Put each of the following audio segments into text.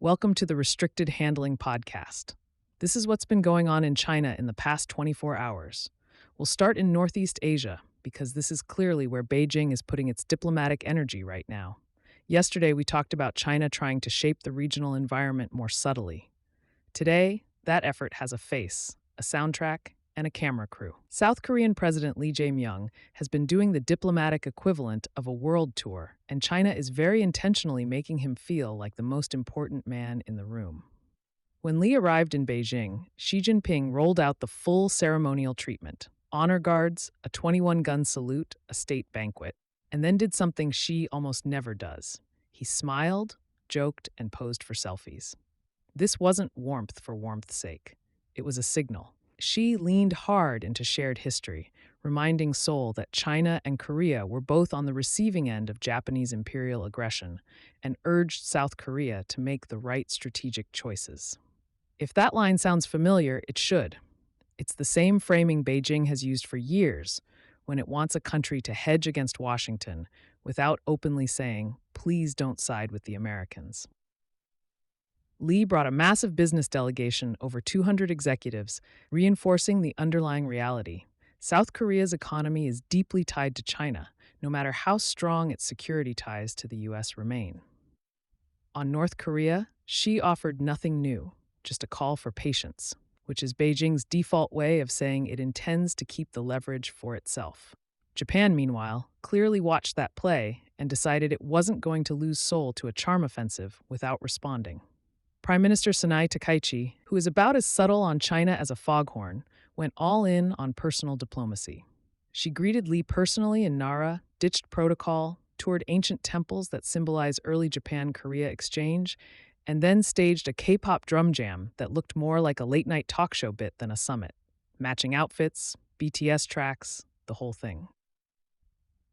Welcome to the Restricted Handling Podcast. This is what's been going on in China in the past 24 hours. We'll start in Northeast Asia, because this is clearly where Beijing is putting its diplomatic energy right now. Yesterday, we talked about China trying to shape the regional environment more subtly. Today, that effort has a face, a soundtrack, and a camera crew. South Korean President Lee Jae-myung has been doing the diplomatic equivalent of a world tour, and China is very intentionally making him feel like the most important man in the room. When Lee arrived in Beijing, Xi Jinping rolled out the full ceremonial treatment: honor guards, a 21-gun salute, a state banquet, and then did something Xi almost never does. He smiled, joked, and posed for selfies. This wasn't warmth for warmth's sake. It was a signal. Xi leaned hard into shared history, reminding Seoul that China and Korea were both on the receiving end of Japanese imperial aggression, and urged South Korea to make the right strategic choices. If that line sounds familiar, it should. It's the same framing Beijing has used for years when it wants a country to hedge against Washington without openly saying, "Please don't side with the Americans." Lee brought a massive business delegation, over 200 executives, reinforcing the underlying reality. South Korea's economy is deeply tied to China, no matter how strong its security ties to the U.S. remain. On North Korea, Xi offered nothing new, just a call for patience, which is Beijing's default way of saying it intends to keep the leverage for itself. Japan, meanwhile, clearly watched that play and decided it wasn't going to lose Seoul to a charm offensive without responding. Prime Minister Sanai Takaichi, who is about as subtle on China as a foghorn, went all in on personal diplomacy. She greeted Lee personally in Nara, ditched protocol, toured ancient temples that symbolize early Japan-Korea exchange, and then staged a K-pop drum jam that looked more like a late-night talk show bit than a summit. Matching outfits, BTS tracks, the whole thing.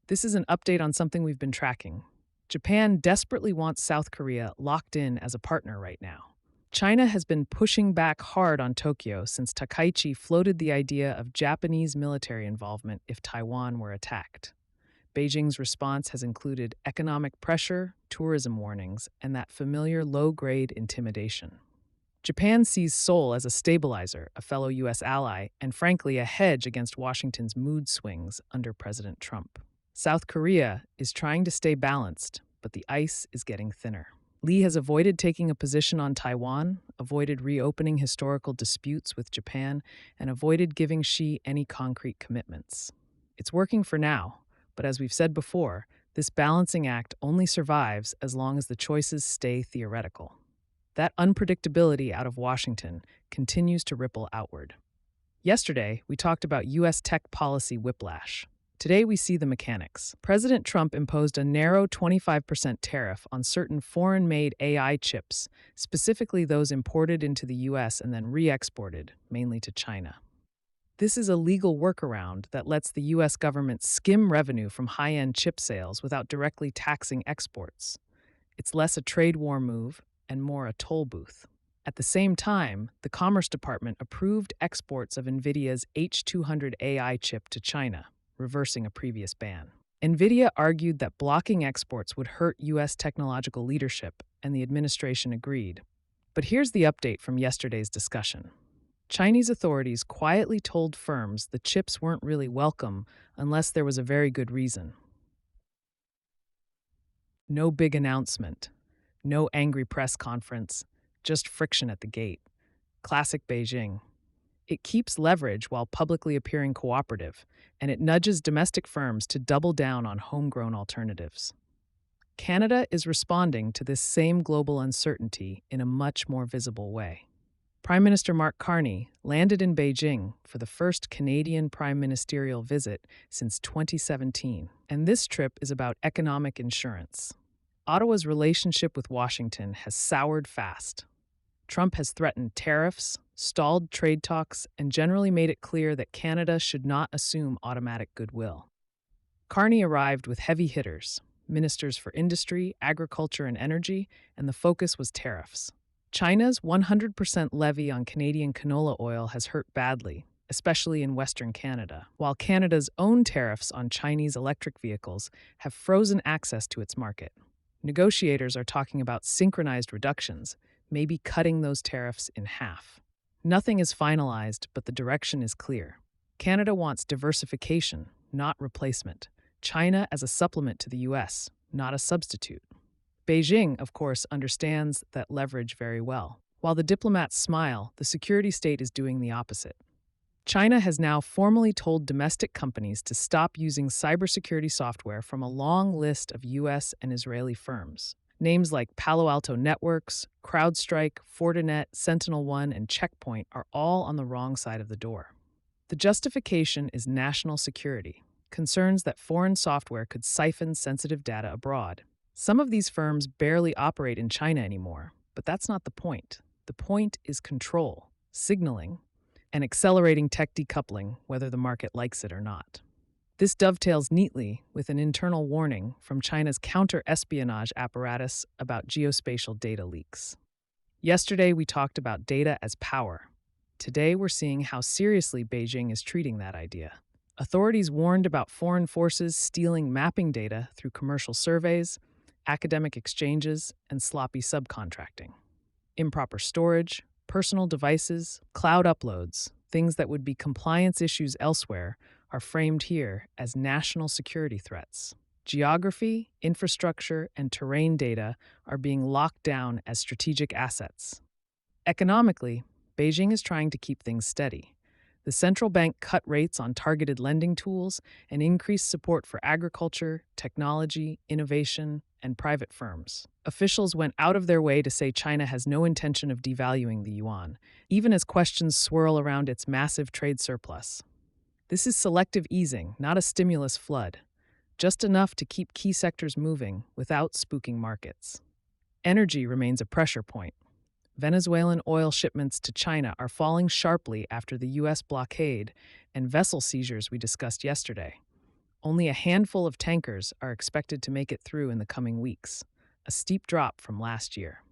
This is an update on something we've been tracking. Japan desperately wants South Korea locked in as a partner right now. China has been pushing back hard on Tokyo since Takaichi floated the idea of Japanese military involvement if Taiwan were attacked. Beijing's response has included economic pressure, tourism warnings, and that familiar low-grade intimidation. Japan sees Seoul as a stabilizer, a fellow U.S. ally, and frankly a hedge against Washington's mood swings under President Trump. South Korea is trying to stay balanced, but the ice is getting thinner. Lee has avoided taking a position on Taiwan, avoided reopening historical disputes with Japan, and avoided giving Xi any concrete commitments. It's working for now, but as we've said before, this balancing act only survives as long as the choices stay theoretical. That unpredictability out of Washington continues to ripple outward. Yesterday, we talked about U.S. tech policy whiplash. Today, we see the mechanics. President Trump imposed a narrow 25% tariff on certain foreign-made AI chips, specifically those imported into the U.S. and then re-exported, mainly to China. This is a legal workaround that lets the U.S. government skim revenue from high-end chip sales without directly taxing exports. It's less a trade war move and more a toll booth. At the same time, the Commerce Department approved exports of NVIDIA's H200 AI chip to China, reversing a previous ban. NVIDIA argued that blocking exports would hurt U.S. technological leadership, and the administration agreed. But here's the update from yesterday's discussion. Chinese authorities quietly told firms the chips weren't really welcome unless there was a very good reason. No big announcement, no angry press conference, just friction at the gate. Classic Beijing. It keeps leverage while publicly appearing cooperative, and it nudges domestic firms to double down on homegrown alternatives. Canada is responding to this same global uncertainty in a much more visible way. Prime Minister Mark Carney landed in Beijing for the first Canadian prime ministerial visit since 2017, and this trip is about economic insurance. Ottawa's relationship with Washington has soured fast. Trump has threatened tariffs, stalled trade talks, and generally made it clear that Canada should not assume automatic goodwill. Carney arrived with heavy hitters, ministers for industry, agriculture, and energy, and the focus was tariffs. China's 100% levy on Canadian canola oil has hurt badly, especially in Western Canada, while Canada's own tariffs on Chinese electric vehicles have frozen access to its market. Negotiators are talking about synchronized reductions, maybe cutting those tariffs in half. Nothing is finalized, but the direction is clear. Canada wants diversification, not replacement. China as a supplement to the US, not a substitute. Beijing, of course, understands that leverage very well. While the diplomats smile, the security state is doing the opposite. China has now formally told domestic companies to stop using cybersecurity software from a long list of US and Israeli firms. Names like Palo Alto Networks, CrowdStrike, Fortinet, SentinelOne, and Checkpoint are all on the wrong side of the door. The justification is national security, concerns that foreign software could siphon sensitive data abroad. Some of these firms barely operate in China anymore, but that's not the point. The point is control, signaling, and accelerating tech decoupling, whether the market likes it or not. This dovetails neatly with an internal warning from China's counter-espionage apparatus about geospatial data leaks. Yesterday, we talked about data as power. Today, we're seeing how seriously Beijing is treating that idea. Authorities warned about foreign forces stealing mapping data through commercial surveys, academic exchanges, and sloppy subcontracting. Improper storage, personal devices, cloud uploads, things that would be compliance issues elsewhere, are framed here as national security threats. Geography, infrastructure, and terrain data are being locked down as strategic assets. Economically, Beijing is trying to keep things steady. The central bank cut rates on targeted lending tools and increased support for agriculture, technology, innovation, and private firms. Officials went out of their way to say China has no intention of devaluing the yuan, even as questions swirl around its massive trade surplus. This is selective easing, not a stimulus flood, just enough to keep key sectors moving without spooking markets. Energy remains a pressure point. Venezuelan oil shipments to China are falling sharply after the U.S. blockade and vessel seizures we discussed yesterday. Only a handful of tankers are expected to make it through in the coming weeks, a steep drop from last year.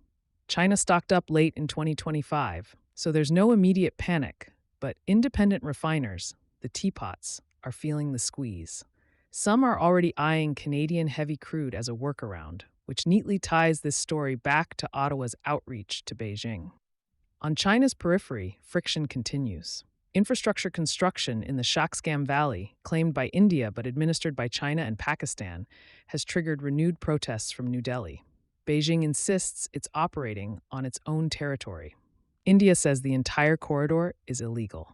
China stocked up late in 2025, so there's no immediate panic, but independent refiners, the teapots, are feeling the squeeze. Some are already eyeing Canadian heavy crude as a workaround, which neatly ties this story back to Ottawa's outreach to Beijing. On China's periphery, friction continues. Infrastructure construction in the Shaksgam Valley, claimed by India but administered by China and Pakistan, has triggered renewed protests from New Delhi. Beijing insists it's operating on its own territory. India says the entire corridor is illegal.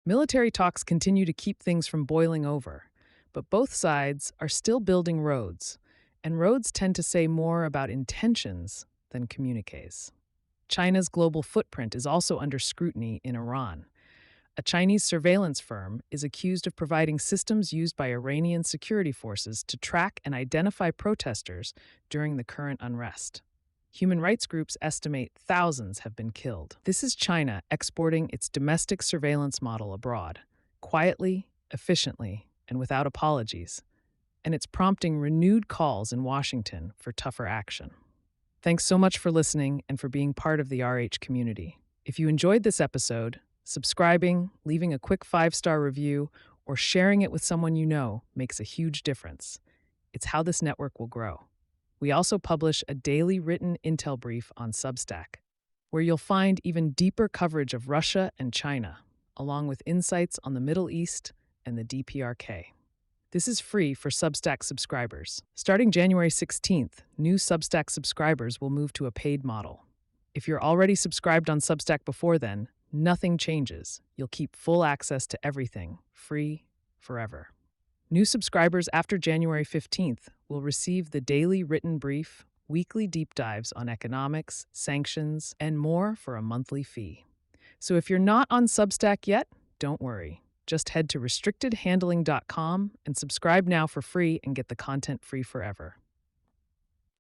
Military talks continue to keep things from boiling over, but both sides are still building roads, and roads tend to say more about intentions than communiques. China's global footprint is also under scrutiny in Iran. A Chinese surveillance firm is accused of providing systems used by Iranian security forces to track and identify protesters during the current unrest. Human rights groups estimate thousands have been killed. This is China exporting its domestic surveillance model abroad, quietly, efficiently, and without apologies. And it's prompting renewed calls in Washington for tougher action. Thanks so much for listening and for being part of the RH community. If you enjoyed this episode, subscribing, leaving a quick 5-star review, or sharing it with someone you know makes a huge difference. It's how this network will grow. We also publish a daily written intel brief on Substack, where you'll find even deeper coverage of Russia and China, along with insights on the Middle East and the DPRK. This is free for Substack subscribers. Starting January 16th, new Substack subscribers will move to a paid model. If you're already subscribed on Substack before then, nothing changes. You'll keep full access to everything, free, forever. New subscribers after January 15th will receive the daily written brief, weekly deep dives on economics, sanctions, and more for a monthly fee. So if you're not on Substack yet, don't worry. Just head to restrictedhandling.com and subscribe now for free and get the content free forever.